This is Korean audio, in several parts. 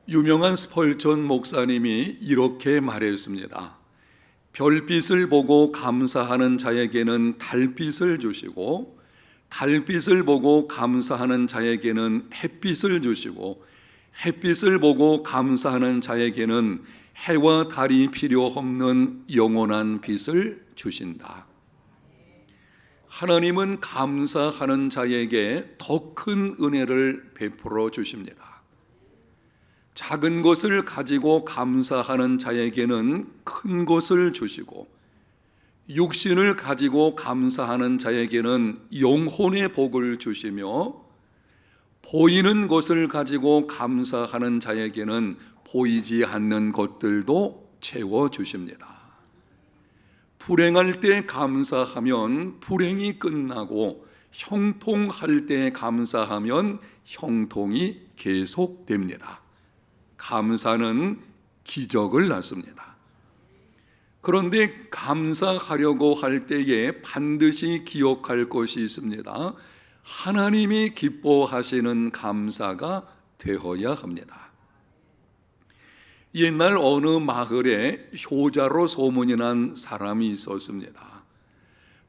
유명한 스펄전 목사님이 이렇게 말했습니다. 별빛을 보고 감사하는 자에게는 달빛을 주시고, 달빛을 보고 감사하는 자에게는 햇빛을 주시고, 햇빛을 보고 감사하는 자에게는 해와 달이 필요 없는 영원한 빛을 주신다. 하나님은 감사하는 자에게 더 큰 은혜를 베풀어 주십니다. 작은 것을 가지고 감사하는 자에게는 큰 것을 주시고, 육신을 가지고 감사하는 자에게는 영혼의 복을 주시며, 보이는 것을 가지고 감사하는 자에게는 보이지 않는 것들도 채워주십니다. 불행할 때 감사하면 불행이 끝나고, 형통할 때 감사하면 형통이 계속됩니다. 감사는 기적을 낳습니다. 그런데 감사하려고 할 때에 반드시 기억할 것이 있습니다. 하나님이 기뻐하시는 감사가 되어야 합니다. 옛날 어느 마을에 효자로 소문이 난 사람이 있었습니다.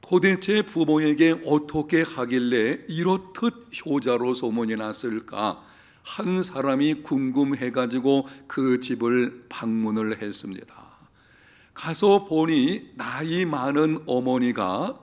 도대체 부모에게 어떻게 하길래 이렇듯 효자로 소문이 났을까? 한 사람이 궁금해가지고 그 집을 방문을 했습니다. 가서 보니 나이 많은 어머니가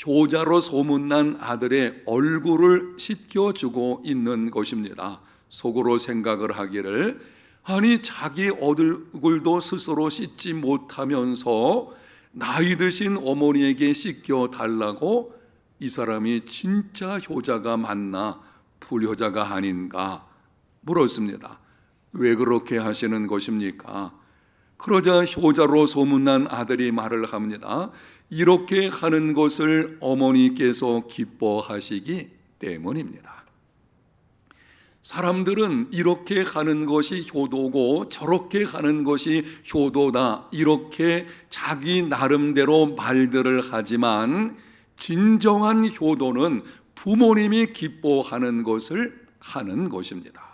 효자로 소문난 아들의 얼굴을 씻겨주고 있는 것입니다. 속으로 생각을 하기를, 아니 자기 얼굴도 스스로 씻지 못하면서 나이 드신 어머니에게 씻겨달라고, 이 사람이 진짜 효자가 맞나 불효자가 아닌가 물었습니다. 왜 그렇게 하시는 것입니까? 그러자 효자로 소문난 아들이 말을 합니다. 이렇게 하는 것을 어머니께서 기뻐하시기 때문입니다. 사람들은 이렇게 하는 것이 효도고 저렇게 하는 것이 효도다, 이렇게 자기 나름대로 말들을 하지만, 진정한 효도는 부모님이 기뻐하는 것을 하는 것입니다.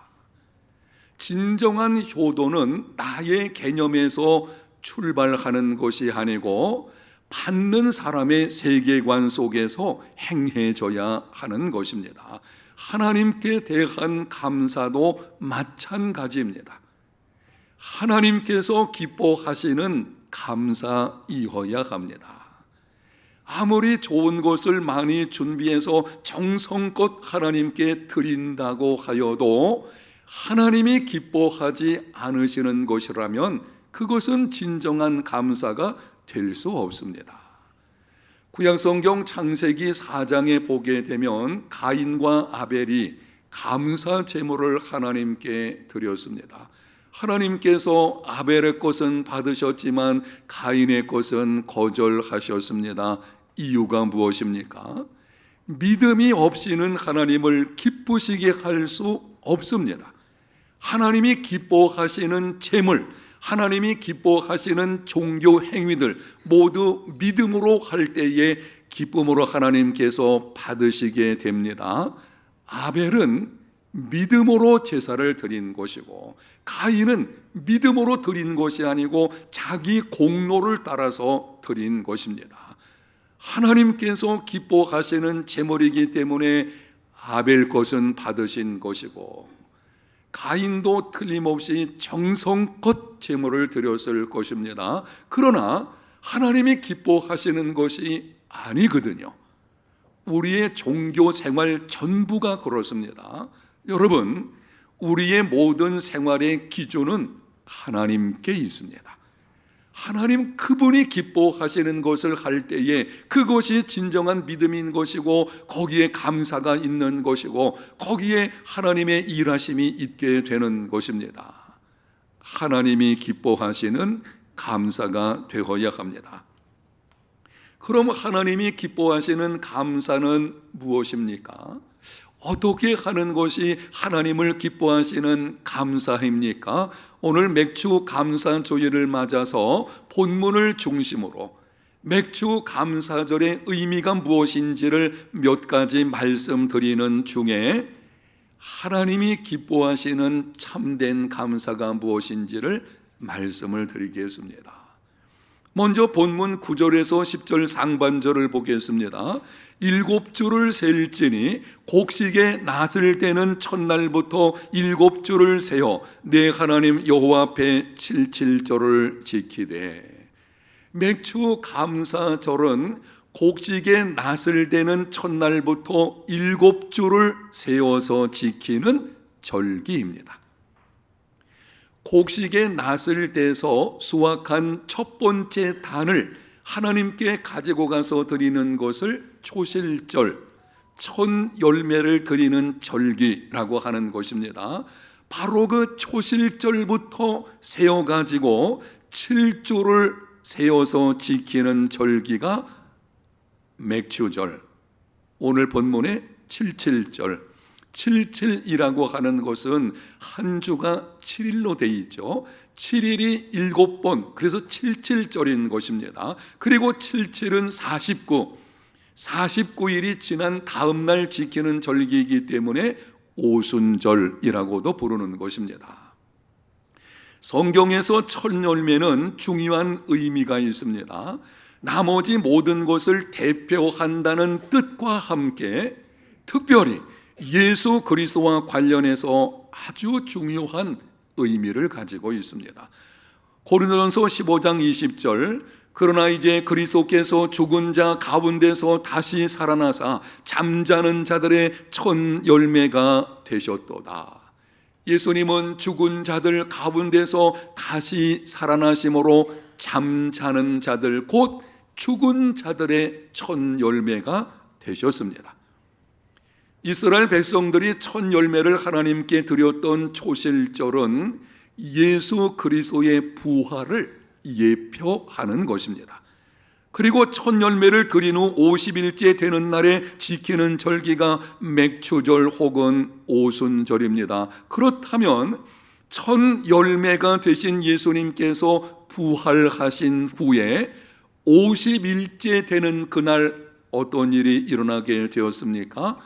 진정한 효도는 나의 개념에서 출발하는 것이 아니고 받는 사람의 세계관 속에서 행해져야 하는 것입니다. 하나님께 대한 감사도 마찬가지입니다. 하나님께서 기뻐하시는 감사이어야 합니다. 아무리 좋은 것을 많이 준비해서 정성껏 하나님께 드린다고 하여도 하나님이 기뻐하지 않으시는 것이라면 그것은 진정한 감사가 될 수 없습니다. 구약성경 창세기 4장에 보게 되면 가인과 아벨이 감사 제물을 하나님께 드렸습니다. 하나님께서 아벨의 것은 받으셨지만 가인의 것은 거절하셨습니다. 이유가 무엇입니까? 믿음이 없이는 하나님을 기쁘시게 할 수 없습니다. 하나님이 기뻐하시는 제물, 하나님이 기뻐하시는 종교 행위들 모두 믿음으로 할 때에 기쁨으로 하나님께서 받으시게 됩니다. 아벨은 믿음으로 제사를 드린 것이고, 가인은 믿음으로 드린 것이 아니고 자기 공로를 따라서 드린 것입니다. 하나님께서 기뻐하시는 제물이기 때문에 아벨 것은 받으신 것이고, 가인도 틀림없이 정성껏 제물을 드렸을 것입니다. 그러나 하나님이 기뻐하시는 것이 아니거든요. 우리의 종교 생활 전부가 그렇습니다. 여러분, 우리의 모든 생활의 기준은 하나님께 있습니다. 하나님 그분이 기뻐하시는 것을 할 때에 그것이 진정한 믿음인 것이고, 거기에 감사가 있는 것이고, 거기에 하나님의 일하심이 있게 되는 것입니다. 하나님이 기뻐하시는 감사가 되어야 합니다. 그럼 하나님이 기뻐하시는 감사는 무엇입니까? 어떻게 하는 것이 하나님을 기뻐하시는 감사입니까? 오늘 맥주 감사 주일을 맞아서 본문을 중심으로 맥주 감사절의 의미가 무엇인지를 몇 가지 말씀드리는 중에, 하나님이 기뻐하시는 참된 감사가 무엇인지를 말씀을 드리겠습니다. 먼저 본문 9절에서 10절 상반절을 보겠습니다. 7주를 셀지니 곡식의 낫을 떼는 첫날부터 7주를 세어 내 하나님 여호와 앞에 77절을 지키되. 맥주 감사절은 곡식의 낫을 떼는 첫날부터 7주를 세워서 지키는 절기입니다. 곡식의 낫을 떼서 수확한 첫 번째 단을 하나님께 가지고 가서 드리는 것을 초실절, 첫 열매를 드리는 절기라고 하는 것입니다. 바로 그 초실절부터 세어가지고 7주를 세워서 지키는 절기가 맥추절, 오늘 본문의 77절, 77이라고 하는 것은 한 주가 7일로 되어 있죠. 7일이 7번, 그래서 77절인 것입니다. 그리고 77은 49일이 지난 다음 날 지키는 절기이기 때문에 오순절이라고도 부르는 것입니다. 성경에서 첫 열매는 중요한 의미가 있습니다. 나머지 모든 것을 대표한다는 뜻과 함께 특별히 예수 그리스도와 관련해서 아주 중요한 의미를 가지고 있습니다. 고린도전서 15장 20절, 그러나 이제 그리스도께서 죽은 자 가운데서 다시 살아나사 잠자는 자들의 첫 열매가 되셨도다. 예수님은 죽은 자들 가운데서 다시 살아나심으로 잠자는 자들, 곧 죽은 자들의 첫 열매가 되셨습니다. 이스라엘 백성들이 첫 열매를 하나님께 드렸던 초실절은 예수 그리스도의 부활을 예표하는 것입니다. 그리고 첫 열매를 드린 후 50일째 되는 날에 지키는 절기가 맥추절 혹은 오순절입니다. 그렇다면 첫 열매가 되신 예수님께서 부활하신 후에 50일째 되는 그날 어떤 일이 일어나게 되었습니까?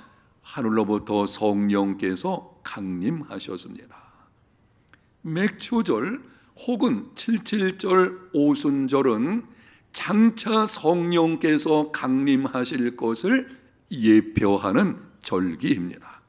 하늘로부터 성령께서 강림하셨습니다. 맥추절 혹은 77절 오순절은 장차 성령께서 강림하실 것을 예표하는 절기입니다.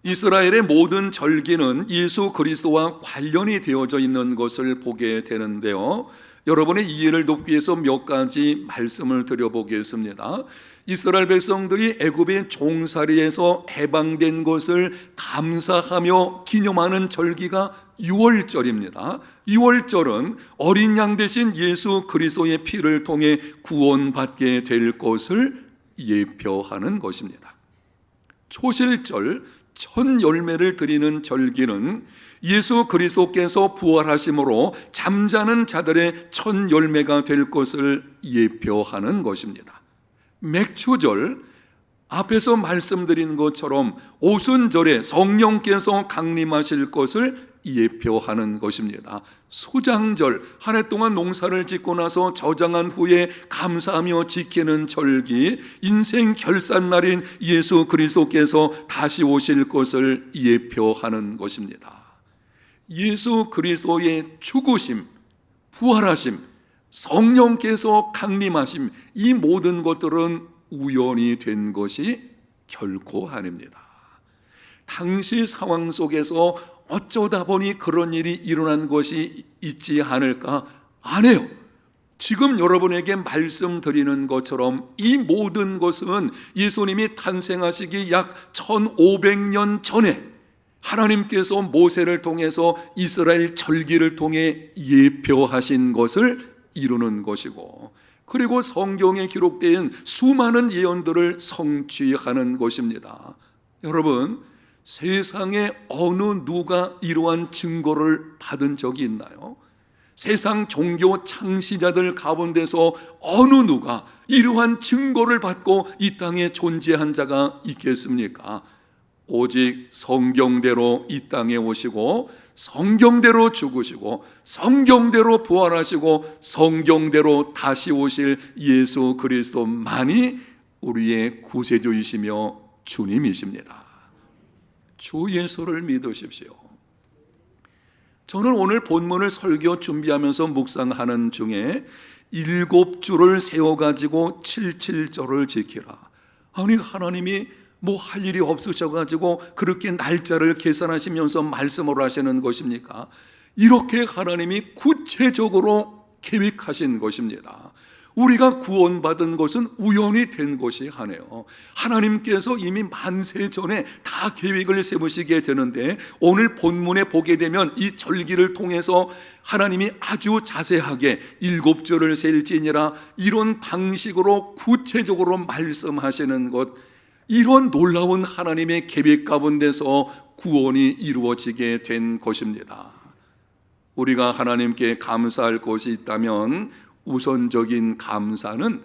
이스라엘의 모든 절기는 예수 그리스도와 관련이 되어져 있는 것을 보게 되는데요, 여러분의 이해를 돕기 위해서 몇 가지 말씀을 드려보겠습니다. 이스라엘 백성들이 애굽의 종살이에서 해방된 것을 감사하며 기념하는 절기가 유월절입니다. 유월절은 어린 양 대신 예수 그리스도의 피를 통해 구원받게 될 것을 예표하는 것입니다. 초실절, 첫 열매를 드리는 절기는 예수 그리스도께서 부활하심으로 잠자는 자들의 첫 열매가 될 것을 예표하는 것입니다. 맥추절, 앞에서 말씀드린 것처럼 오순절에 성령께서 강림하실 것을 예표하는 것입니다. 수장절, 한 해 동안 농사를 짓고 나서 저장한 후에 감사하며 지키는 절기, 인생 결산날인 예수 그리스도께서 다시 오실 것을 예표하는 것입니다. 예수 그리스도의 죽으심, 부활하심, 성령께서 강림하심, 이 모든 것들은 우연이 된 것이 결코 아닙니다. 당시 상황 속에서 어쩌다 보니 그런 일이 일어난 것이 있지 않을까? 아니에요. 지금 여러분에게 말씀드리는 것처럼 이 모든 것은 예수님이 탄생하시기 약 1500년 전에 하나님께서 모세를 통해서 이스라엘 절기를 통해 예표하신 것을 이루는 것이고, 그리고 성경에 기록된 수많은 예언들을 성취하는 것입니다. 여러분, 세상에 어느 누가 이러한 증거를 받은 적이 있나요? 세상 종교 창시자들 가운데서 어느 누가 이러한 증거를 받고 이 땅에 존재한 자가 있겠습니까? 오직 성경대로 이 땅에 오시고 성경대로 죽으시고 성경대로 부활하시고 성경대로 다시 오실 예수 그리스도만이 우리의 구세주이시며 주님이십니다. 주 예수를 믿으십시오. 저는 오늘 본문을 설교 준비하면서 묵상하는 중에 7주를 세워가지고 77절을 지키라. 아니, 하나님이 뭐 할 일이 없으셔가지고 그렇게 날짜를 계산하시면서 말씀을 하시는 것입니까? 이렇게 하나님이 구체적으로 계획하신 것입니다. 우리가 구원받은 것은 우연히 된 것이 아니에요. 하나님께서 이미 만세 전에 다 계획을 세우시게 되는데, 오늘 본문에 보게 되면 이 절기를 통해서 하나님이 아주 자세하게 7절을 셀지니라 이런 방식으로 구체적으로 말씀하시는 것, 이런 놀라운 하나님의 계획 가운데서 구원이 이루어지게 된 것입니다. 우리가 하나님께 감사할 것이 있다면 우선적인 감사는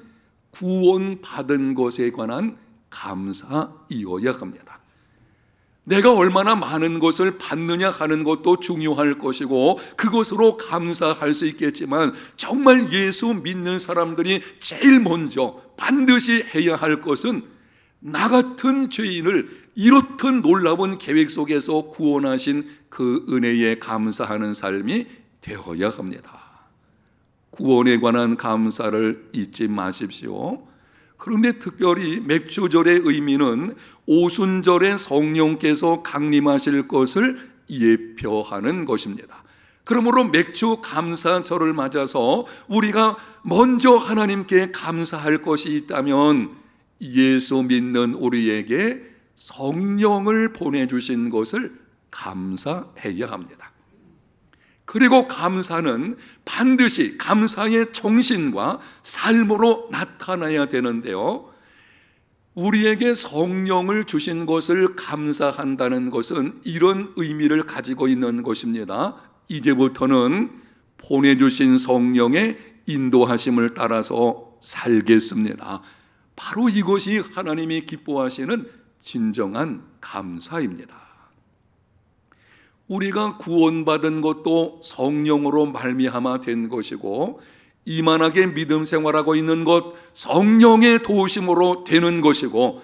구원받은 것에 관한 감사이어야 합니다. 내가 얼마나 많은 것을 받느냐 하는 것도 중요할 것이고 그것으로 감사할 수 있겠지만, 정말 예수 믿는 사람들이 제일 먼저 반드시 해야 할 것은 나 같은 죄인을 이렇듯 놀라운 계획 속에서 구원하신 그 은혜에 감사하는 삶이 되어야 합니다. 구원에 관한 감사를 잊지 마십시오. 그런데 특별히 맥주절의 의미는 오순절에 성령께서 강림하실 것을 예표하는 것입니다. 그러므로 맥주 감사절을 맞아서 우리가 먼저 하나님께 감사할 것이 있다면 예수 믿는 우리에게 성령을 보내주신 것을 감사해야 합니다. 그리고 감사는 반드시 감사의 정신과 삶으로 나타나야 되는데요, 우리에게 성령을 주신 것을 감사한다는 것은 이런 의미를 가지고 있는 것입니다. 이제부터는 보내주신 성령의 인도하심을 따라서 살겠습니다. 바로 이것이 하나님이 기뻐하시는 진정한 감사입니다. 우리가 구원받은 것도 성령으로 말미암아 된 것이고, 이만하게 믿음 생활하고 있는 것 성령의 도우심으로 되는 것이고,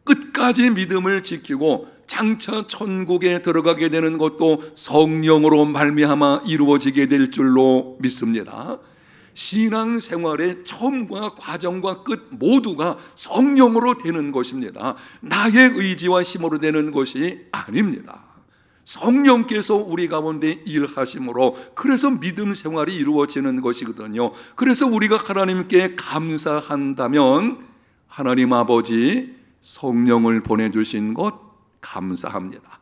끝까지 믿음을 지키고 장차 천국에 들어가게 되는 것도 성령으로 말미암아 이루어지게 될 줄로 믿습니다. 신앙생활의 처음과 과정과 끝 모두가 성령으로 되는 것입니다. 나의 의지와 힘으로 되는 것이 아닙니다. 성령께서 우리 가운데 일하심으로, 그래서 믿음 생활이 이루어지는 것이거든요. 그래서 우리가 하나님께 감사한다면 하나님 아버지 성령을 보내주신 것 감사합니다.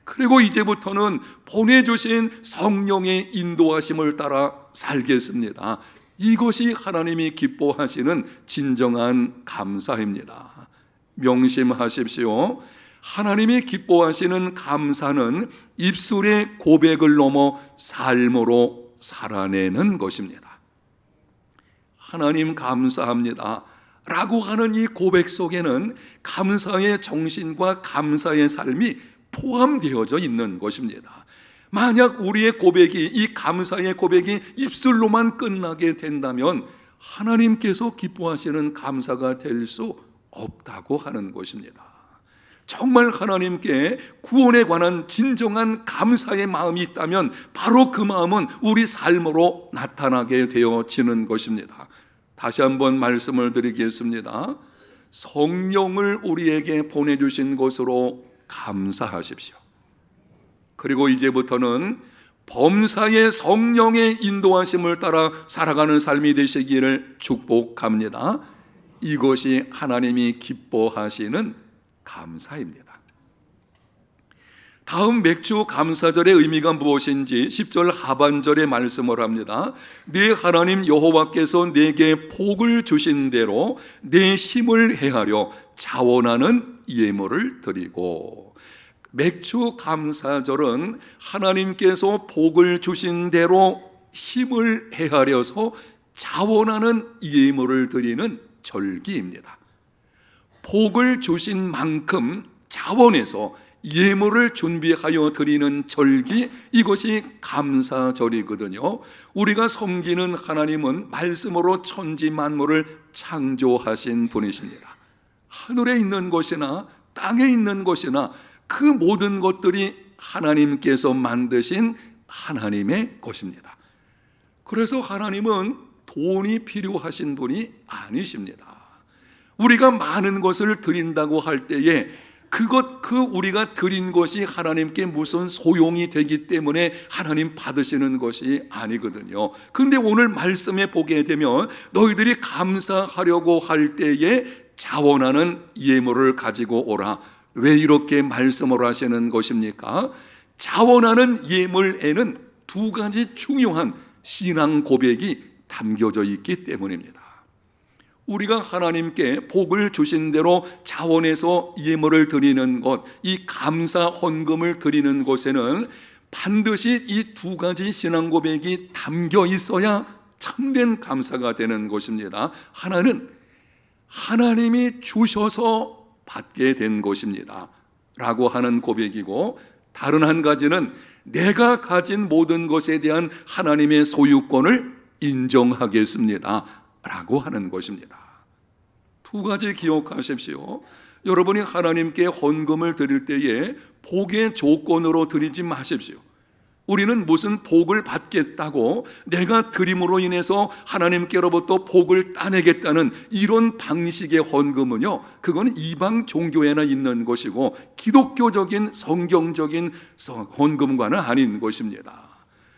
그리고 이제부터는 보내주신 성령의 인도하심을 따라 살겠습니다. 이것이 하나님이 기뻐하시는 진정한 감사입니다. 명심하십시오. 하나님이 기뻐하시는 감사는 입술의 고백을 넘어 삶으로 살아내는 것입니다. 하나님 감사합니다 라고 하는 이 고백 속에는 감사의 정신과 감사의 삶이 포함되어져 있는 것입니다. 만약 우리의 고백이, 이 감사의 고백이 입술로만 끝나게 된다면 하나님께서 기뻐하시는 감사가 될 수 없다고 하는 것입니다. 정말 하나님께 구원에 관한 진정한 감사의 마음이 있다면 바로 그 마음은 우리 삶으로 나타나게 되어지는 것입니다. 다시 한번 말씀을 드리겠습니다. 성령을 우리에게 보내주신 것으로 감사하십시오. 그리고 이제부터는 범사의 성령의 인도하심을 따라 살아가는 삶이 되시기를 축복합니다. 이것이 하나님이 기뻐하시는 감사입니다. 다음 맥주 감사절의 의미가 무엇인지 10절 하반절에 말씀을 합니다. 네 하나님 여호와께서 내게 복을 주신 대로 내 힘을 헤아려 자원하는 예물을 드리고, 맥주 감사절은 하나님께서 복을 주신 대로 힘을 헤아려서 자원하는 예물을 드리는 절기입니다. 복을 주신 만큼 자원해서 예물을 준비하여 드리는 절기, 이것이 감사절이거든요. 우리가 섬기는 하나님은 말씀으로 천지 만물을 창조하신 분이십니다. 하늘에 있는 것이나 땅에 있는 것이나 그 모든 것들이 하나님께서 만드신 하나님의 것입니다. 그래서 하나님은 돈이 필요하신 분이 아니십니다. 우리가 많은 것을 드린다고 할 때에 우리가 드린 것이 하나님께 무슨 소용이 되기 때문에 하나님 받으시는 것이 아니거든요. 그런데 오늘 말씀에 보게 되면 너희들이 감사하려고 할 때에 자원하는 예물을 가지고 오라. 왜 이렇게 말씀을 하시는 것입니까? 자원하는 예물에는 두 가지 중요한 신앙 고백이 담겨져 있기 때문입니다. 우리가 하나님께 복을 주신 대로 자원해서 예물을 드리는 것, 이 감사 헌금을 드리는 것에는 반드시 이 두 가지 신앙 고백이 담겨 있어야 참된 감사가 되는 것입니다. 하나는 하나님이 주셔서 받게 된 것입니다 라고 하는 고백이고, 다른 한 가지는 내가 가진 모든 것에 대한 하나님의 소유권을 인정하겠습니다 라고 하는 것입니다. 두 가지 기억하십시오. 여러분이 하나님께 헌금을 드릴 때에 복의 조건으로 드리지 마십시오. 우리는 무슨 복을 받겠다고 내가 드림으로 인해서 하나님께로부터 복을 따내겠다는 이런 방식의 헌금은요, 그건 이방 종교에나 있는 것이고 기독교적인 성경적인 헌금과는 아닌 것입니다.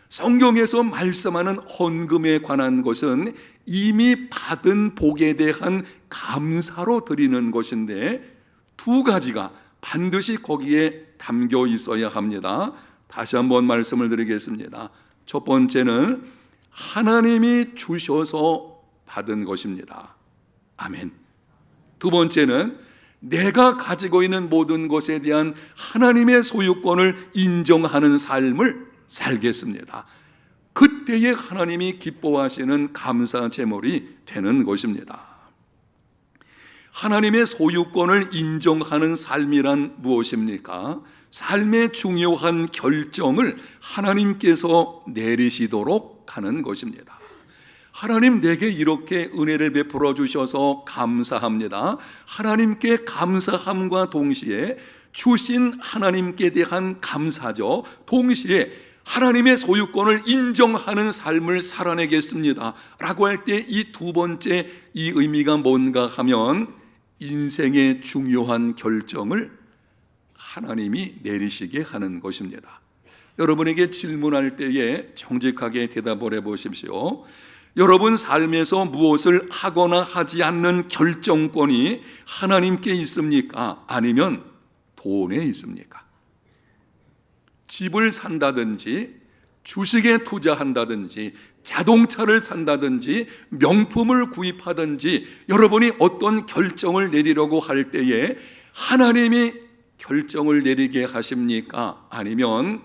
성경에서 말씀하는 헌금에 관한 것은 이미 받은 복에 대한 감사로 드리는 것인데, 두 가지가 반드시 거기에 담겨 있어야 합니다. 다시 한번 말씀을 드리겠습니다. 첫 번째는 하나님이 주셔서 받은 것입니다. 아멘. 두 번째는 내가 가지고 있는 모든 것에 대한 하나님의 소유권을 인정하는 삶을 살겠습니다. 그때에 하나님이 기뻐하시는 감사 제물이 되는 것입니다. 하나님의 소유권을 인정하는 삶이란 무엇입니까? 삶의 중요한 결정을 하나님께서 내리시도록 하는 것입니다. 하나님, 내게 이렇게 은혜를 베풀어 주셔서 감사합니다. 하나님께 감사함과 동시에 주신 하나님께 대한 감사죠. 동시에 하나님의 소유권을 인정하는 삶을 살아내겠습니다 라고 할 때 이 두 번째 이 의미가 뭔가 하면, 인생의 중요한 결정을 하나님이 내리시게 하는 것입니다. 여러분에게 질문할 때에 정직하게 대답을 해보십시오. 여러분 삶에서 무엇을 하거나 하지 않는 결정권이 하나님께 있습니까? 아니면 돈에 있습니까? 집을 산다든지 주식에 투자한다든지 자동차를 산다든지 명품을 구입하든지 여러분이 어떤 결정을 내리려고 할 때에 하나님이 결정을 내리게 하십니까? 아니면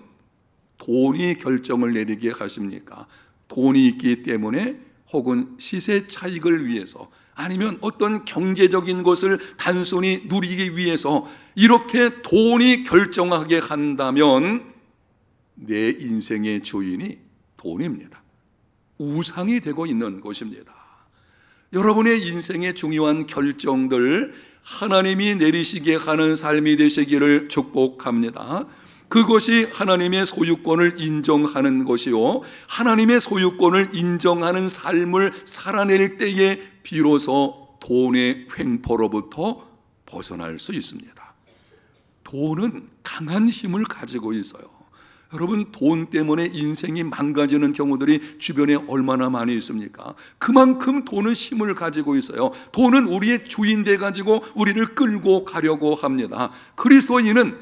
돈이 결정을 내리게 하십니까? 돈이 있기 때문에, 혹은 시세 차익을 위해서, 아니면 어떤 경제적인 것을 단순히 누리기 위해서 이렇게 돈이 결정하게 한다면 내 인생의 주인이 돈입니다. 우상이 되고 있는 것입니다. 여러분의 인생의 중요한 결정들 하나님이 내리시게 하는 삶이 되시기를 축복합니다. 그것이 하나님의 소유권을 인정하는 것이요, 하나님의 소유권을 인정하는 삶을 살아낼 때에 비로소 돈의 횡포로부터 벗어날 수 있습니다. 돈은 강한 힘을 가지고 있어요. 여러분, 돈 때문에 인생이 망가지는 경우들이 주변에 얼마나 많이 있습니까? 그만큼 돈은 힘을 가지고 있어요. 돈은 우리의 주인 돼 가지고 우리를 끌고 가려고 합니다. 그리스도인은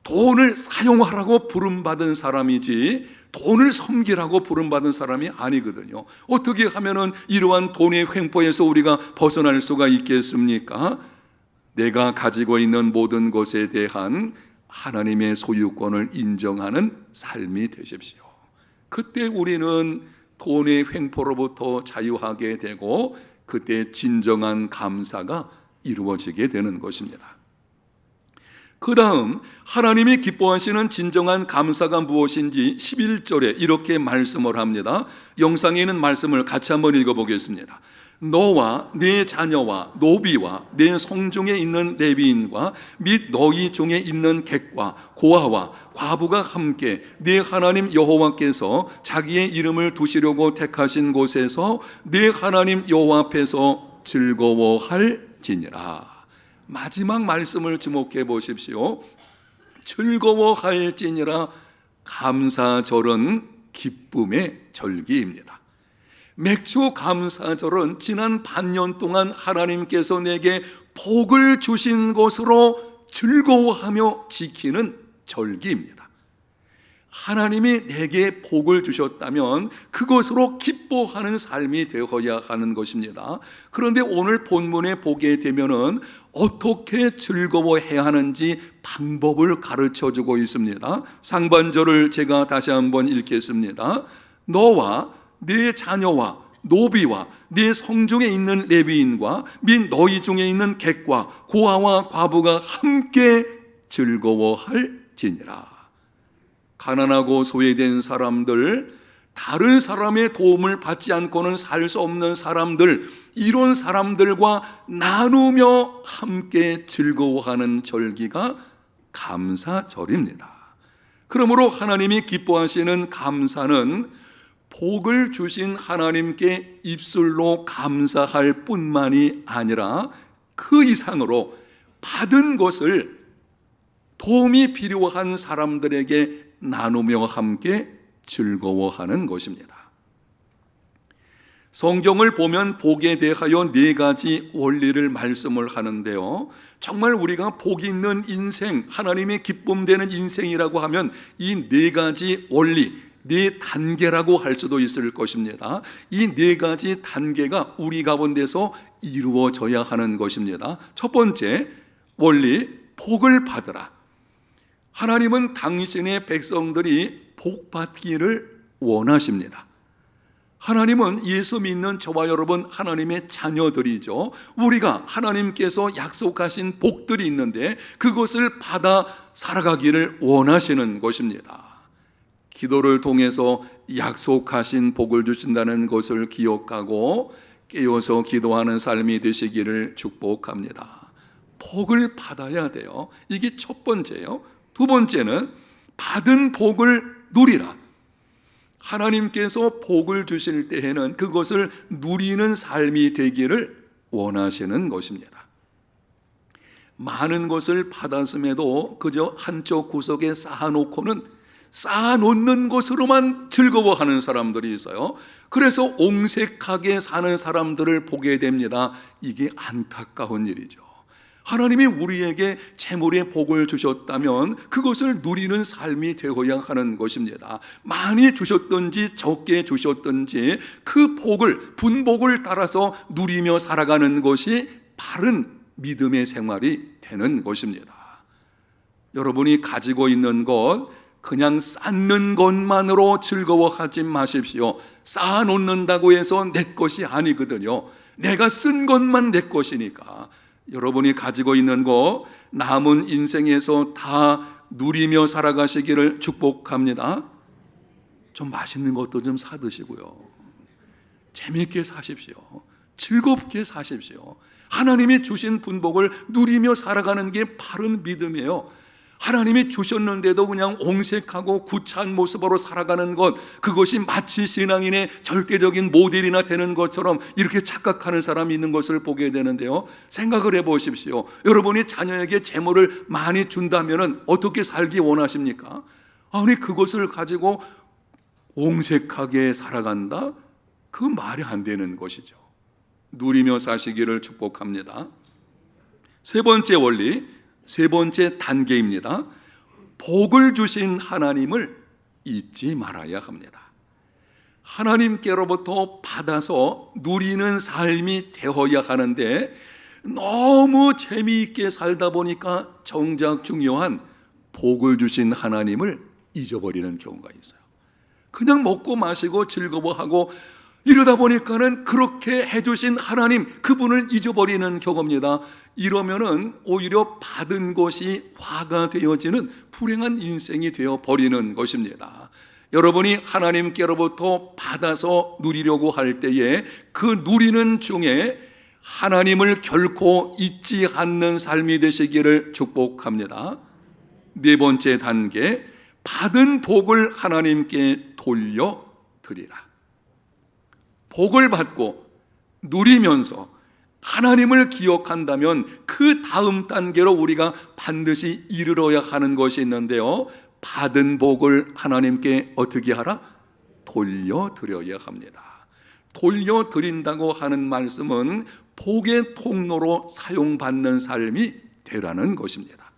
돈을 사용하라고 부름받은 사람이지 돈을 섬기라고 부름받은 사람이 아니거든요. 어떻게 하면은 이러한 돈의 횡포에서 우리가 벗어날 수가 있겠습니까? 내가 가지고 있는 모든 것에 대한 하나님의 소유권을 인정하는 삶이 되십시오. 그때 우리는 돈의 횡포로부터 자유하게 되고, 그때 진정한 감사가 이루어지게 되는 것입니다. 그 다음 하나님이 기뻐하시는 진정한 감사가 무엇인지 11절에 이렇게 말씀을 합니다. 영상에 있는 말씀을 같이 한번 읽어보겠습니다. 너와 네 자녀와 노비와 네 성중에 있는 레위인과 및 너희 중에 있는 객과 고아와 과부가 함께 네 하나님 여호와께서 자기의 이름을 두시려고 택하신 곳에서 네 하나님 여호와 앞에서 즐거워할지니라. 마지막 말씀을 주목해 보십시오. 즐거워할지니라. 감사절은 기쁨의 절기입니다. 맥주 감사절은 지난 반년 동안 하나님께서 내게 복을 주신 것으로 즐거워하며 지키는 절기입니다. 하나님이 내게 복을 주셨다면 그것으로 기뻐하는 삶이 되어야 하는 것입니다. 그런데 오늘 본문에 보게 되면은 어떻게 즐거워해야 하는지 방법을 가르쳐 주고 있습니다. 상반절을 제가 다시 한번 읽겠습니다. 너와 네 자녀와 노비와 네 성중에 있는 레위인과 및 너희 중에 있는 객과 고아와 과부가 함께 즐거워할지니라. 가난하고 소외된 사람들, 다른 사람의 도움을 받지 않고는 살 수 없는 사람들, 이런 사람들과 나누며 함께 즐거워하는 절기가 감사절입니다. 그러므로 하나님이 기뻐하시는 감사는 복을 주신 하나님께 입술로 감사할 뿐만이 아니라 그 이상으로 받은 것을 도움이 필요한 사람들에게 나누며 함께 즐거워하는 것입니다. 성경을 보면 복에 대하여 네 가지 원리를 말씀을 하는데요, 정말 우리가 복 있는 인생, 하나님의 기쁨 되는 인생이라고 하면 이 네 가지 원리, 네 단계라고 할 수도 있을 것입니다. 이 네 가지 단계가 우리 가운데서 이루어져야 하는 것입니다. 첫 번째 원리, 복을 받으라. 하나님은 당신의 백성들이 복 받기를 원하십니다. 하나님은 예수 믿는 저와 여러분 하나님의 자녀들이죠. 우리가 하나님께서 약속하신 복들이 있는데 그것을 받아 살아가기를 원하시는 것입니다. 기도를 통해서 약속하신 복을 주신다는 것을 기억하고 깨어서 기도하는 삶이 되시기를 축복합니다. 복을 받아야 돼요. 이게 첫 번째예요. 두 번째는 받은 복을 누리라. 하나님께서 복을 주실 때에는 그것을 누리는 삶이 되기를 원하시는 것입니다. 많은 것을 받았음에도 그저 한쪽 구석에 쌓아놓고는 쌓아놓는 것으로만 즐거워하는 사람들이 있어요. 그래서 옹색하게 사는 사람들을 보게 됩니다. 이게 안타까운 일이죠. 하나님이 우리에게 재물의 복을 주셨다면 그것을 누리는 삶이 되어야 하는 것입니다. 많이 주셨든지 적게 주셨든지 그 복을, 분복을 따라서 누리며 살아가는 것이 바른 믿음의 생활이 되는 것입니다. 여러분이 가지고 있는 것 그냥 쌓는 것만으로 즐거워하지 마십시오. 쌓아놓는다고 해서 내 것이 아니거든요. 내가 쓴 것만 내 것이니까 여러분이 가지고 있는 거 남은 인생에서 다 누리며 살아가시기를 축복합니다. 좀 맛있는 것도 좀 사 드시고요. 재미있게 사십시오. 즐겁게 사십시오. 하나님이 주신 분복을 누리며 살아가는 게 바른 믿음이에요. 하나님이 주셨는데도 그냥 옹색하고 구차한 모습으로 살아가는 것, 그것이 마치 신앙인의 절대적인 모델이나 되는 것처럼 이렇게 착각하는 사람이 있는 것을 보게 되는데요, 생각을 해보십시오. 여러분이 자녀에게 재물을 많이 준다면 어떻게 살기 원하십니까? 아니 그것을 가지고 옹색하게 살아간다? 그 말이 안 되는 것이죠. 누리며 사시기를 축복합니다. 세 번째 원리, 세 번째 단계입니다. 복을 주신 하나님을 잊지 말아야 합니다. 하나님께로부터 받아서 누리는 삶이 되어야 하는데 너무 재미있게 살다 보니까 정작 중요한 복을 주신 하나님을 잊어버리는 경우가 있어요. 그냥 먹고 마시고 즐거워하고 이러다 보니까는 그렇게 해주신 하나님, 그분을 잊어버리는 경우입니다. 이러면은 오히려 받은 것이 화가 되어지는 불행한 인생이 되어 버리는 것입니다. 여러분이 하나님께로부터 받아서 누리려고 할 때에 그 누리는 중에 하나님을 결코 잊지 않는 삶이 되시기를 축복합니다. 네 번째 단계, 받은 복을 하나님께 돌려드리라. 복을 받고 누리면서 하나님을 기억한다면 그 다음 단계로 우리가 반드시 이르러야 하는 것이 있는데요, 받은 복을 하나님께 어떻게 하라? 돌려드려야 합니다. 돌려드린다고 하는 말씀은 복의 통로로 사용받는 삶이 되라는 것입니다.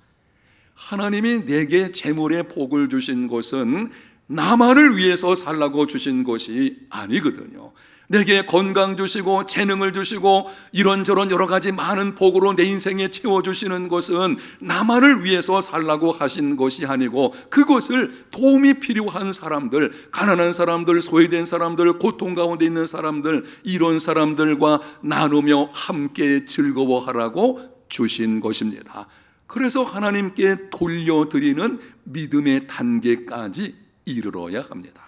하나님이 내게 재물의 복을 주신 것은 나만을 위해서 살라고 주신 것이 아니거든요. 내게 건강 주시고 재능을 주시고 이런저런 여러 가지 많은 복으로 내 인생에 채워주시는 것은 나만을 위해서 살라고 하신 것이 아니고, 그것을 도움이 필요한 사람들, 가난한 사람들, 소외된 사람들, 고통 가운데 있는 사람들, 이런 사람들과 나누며 함께 즐거워하라고 주신 것입니다. 그래서 하나님께 돌려드리는 믿음의 단계까지 이르러야 합니다.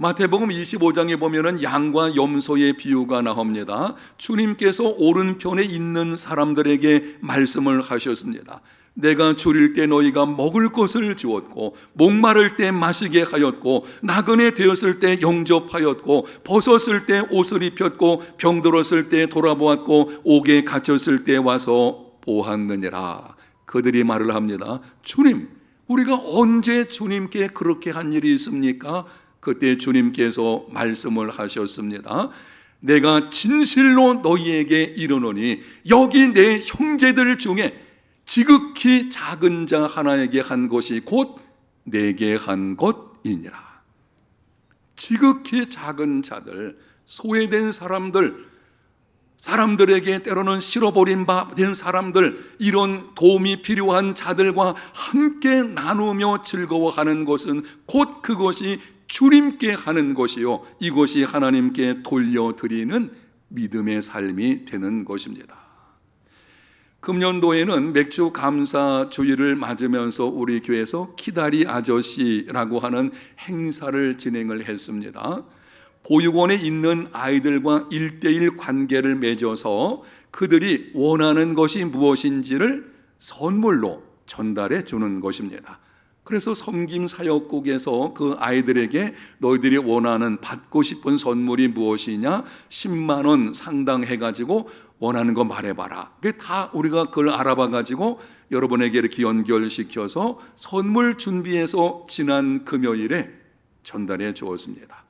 마태복음 25장에 보면은 양과 염소의 비유가 나옵니다. 주님께서 오른편에 있는 사람들에게 말씀을 하셨습니다. 내가 줄일 때 너희가 먹을 것을 주었고, 목마를 때 마시게 하였고, 나그네 되었을 때 영접하였고, 벗었을 때 옷을 입혔고, 병들었을 때 돌아보았고, 옥에 갇혔을 때 와서 보았느니라. 그들이 말을 합니다. 주님, 우리가 언제 주님께 그렇게 한 일이 있습니까? 그때 주님께서 말씀을 하셨습니다. 내가 진실로 너희에게 이르노니 여기 내 형제들 중에 지극히 작은 자 하나에게 한 것이 곧 내게 한 것이니라. 지극히 작은 자들, 소외된 사람들에게 때로는 실어버린 바 된 사람들, 이런 도움이 필요한 자들과 함께 나누며 즐거워하는 것은 곧 그것이 주님께 하는 것이요, 이것이 하나님께 돌려드리는 믿음의 삶이 되는 것입니다. 금년도에는 맥주 감사 주일을 맞으면서 우리 교회에서 키다리 아저씨라고 하는 행사를 진행을 했습니다. 보육원에 있는 아이들과 1:1 관계를 맺어서 그들이 원하는 것이 무엇인지를 선물로 전달해 주는 것입니다. 그래서 섬김사역국에서 그 아이들에게 너희들이 원하는, 받고 싶은 선물이 무엇이냐, 10만 원 상당 해가지고 원하는 거 말해봐라. 그게 다 우리가 그걸 알아봐가지고 여러분에게 이렇게 연결시켜서 선물 준비해서 지난 금요일에 전달해 주었습니다.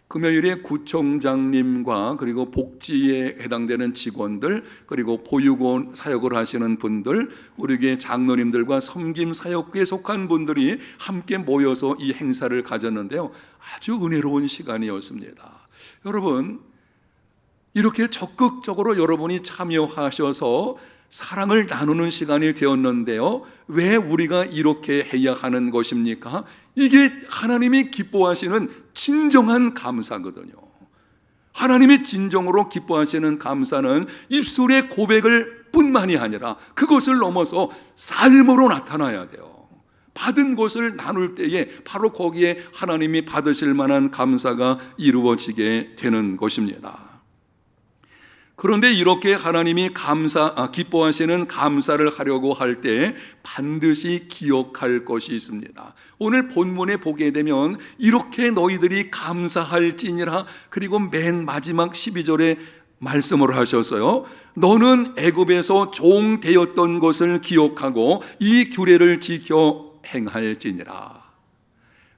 금요일에 구청장님과 그리고 복지에 해당되는 직원들, 그리고 보육원 사역을 하시는 분들, 우리 교회 장로님들과 섬김 사역부에 속한 분들이 함께 모여서 이 행사를 가졌는데요, 아주 은혜로운 시간이었습니다. 여러분, 이렇게 적극적으로 여러분이 참여하셔서 사랑을 나누는 시간이 되었는데요, 왜 우리가 이렇게 해야 하는 것입니까? 이게 하나님이 기뻐하시는 진정한 감사거든요. 하나님이 진정으로 기뻐하시는 감사는 입술의 고백을 뿐만이 아니라 그것을 넘어서 삶으로 나타나야 돼요. 받은 것을 나눌 때에 바로 거기에 하나님이 받으실 만한 감사가 이루어지게 되는 것입니다. 그런데 이렇게 하나님이 기뻐하시는 감사를 하려고 할 때 반드시 기억할 것이 있습니다. 오늘 본문에 보게 되면 이렇게 너희들이 감사할지니라, 그리고 맨 마지막 12절에 말씀을 하셨어요. 너는 애굽에서 종 되었던 것을 기억하고 이 규례를 지켜 행할지니라.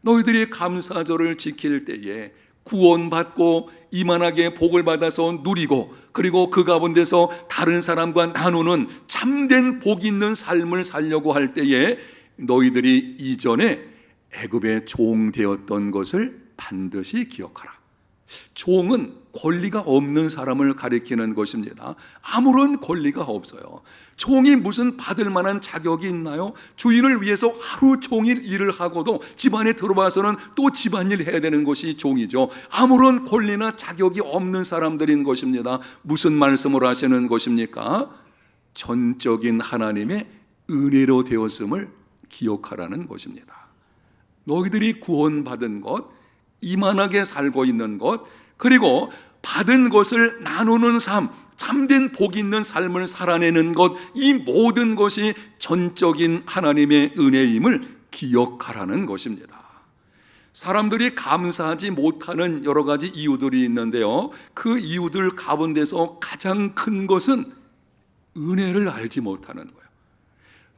너희들이 감사절을 지킬 때에 구원받고 이만하게 복을 받아서 누리고, 그리고 그 가운데서 다른 사람과 나누는 참된 복 있는 삶을 살려고 할 때에 너희들이 이전에 애굽의 종 되었던 것을 반드시 기억하라. 종은 권리가 없는 사람을 가리키는 것입니다. 아무런 권리가 없어요. 종이 무슨 받을 만한 자격이 있나요? 주인을 위해서 하루 종일 일을 하고도 집안에 들어와서는 또 집안일 해야 되는 것이 종이죠. 아무런 권리나 자격이 없는 사람들인 것입니다. 무슨 말씀을 하시는 것입니까? 전적인 하나님의 은혜로 되었음을 기억하라는 것입니다. 너희들이 구원받은 것, 이만하게 살고 있는 것, 그리고 받은 것을 나누는 삶, 참된 복 있는 삶을 살아내는 것, 이 모든 것이 전적인 하나님의 은혜임을 기억하라는 것입니다. 사람들이 감사하지 못하는 여러 가지 이유들이 있는데요, 그 이유들 가운데서 가장 큰 것은 은혜를 알지 못하는 거예요.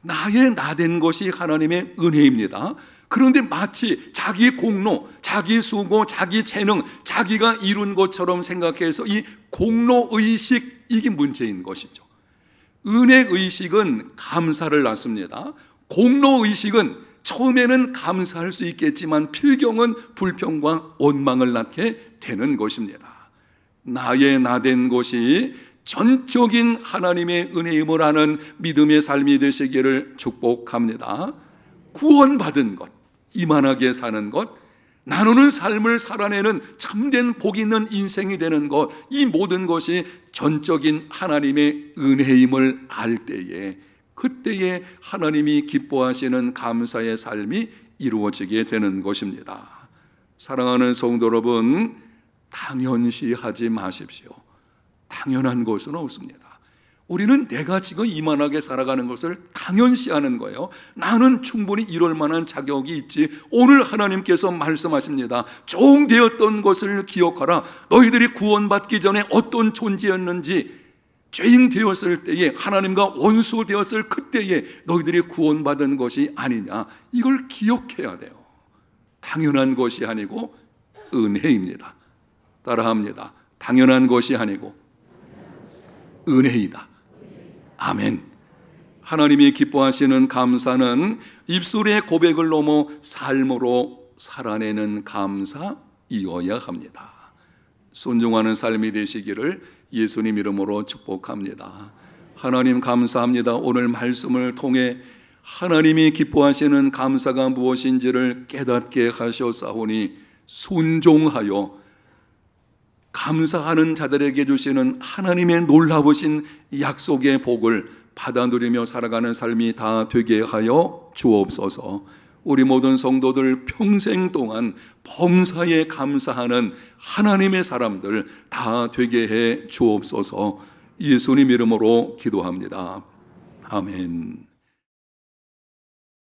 나의 나된 것이 하나님의 은혜입니다. 그런데 마치 자기 공로, 자기 수고, 자기 재능, 자기가 이룬 것처럼 생각해서 이 공로의식, 이게 문제인 것이죠. 은혜의식은 감사를 낳습니다. 공로의식은 처음에는 감사할 수 있겠지만 필경은 불평과 원망을 낳게 되는 것입니다. 나의 나된 것이 전적인 하나님의 은혜임을 아는 믿음의 삶이 되시기를 축복합니다. 구원받은 것, 이만하게 사는 것, 나누는 삶을 살아내는 참된 복 있는 인생이 되는 것, 이 모든 것이 전적인 하나님의 은혜임을 알 때에, 그때에 하나님이 기뻐하시는 감사의 삶이 이루어지게 되는 것입니다. 사랑하는 성도 여러분, 당연시하지 마십시오. 당연한 것은 없습니다. 우리는 내가 지금 이만하게 살아가는 것을 당연시하는 거예요. 나는 충분히 이럴 만한 자격이 있지. 오늘 하나님께서 말씀하십니다. 종되었던 것을 기억하라. 너희들이 구원받기 전에 어떤 존재였는지, 죄인 되었을 때에, 하나님과 원수 되었을 그때에 너희들이 구원받은 것이 아니냐, 이걸 기억해야 돼요. 당연한 것이 아니고 은혜입니다. 따라합니다. 당연한 것이 아니고 은혜이다. 아멘. 하나님이 기뻐하시는 감사는 입술의 고백을 넘어 삶으로 살아내는 감사이어야 합니다. 순종하는 삶이 되시기를 예수님 이름으로 축복합니다. 하나님 감사합니다. 오늘 말씀을 통해 하나님이 기뻐하시는 감사가 무엇인지를 깨닫게 하셨사오니 순종하여 감사하는 자들에게 주시는 하나님의 놀라우신 약속의 복을 받아 누리며 살아가는 삶이 다 되게 하여 주옵소서. 우리 모든 성도들 평생 동안 범사에 감사하는 하나님의 사람들 다 되게 해 주옵소서. 예수님 이름으로 기도합니다. 아멘.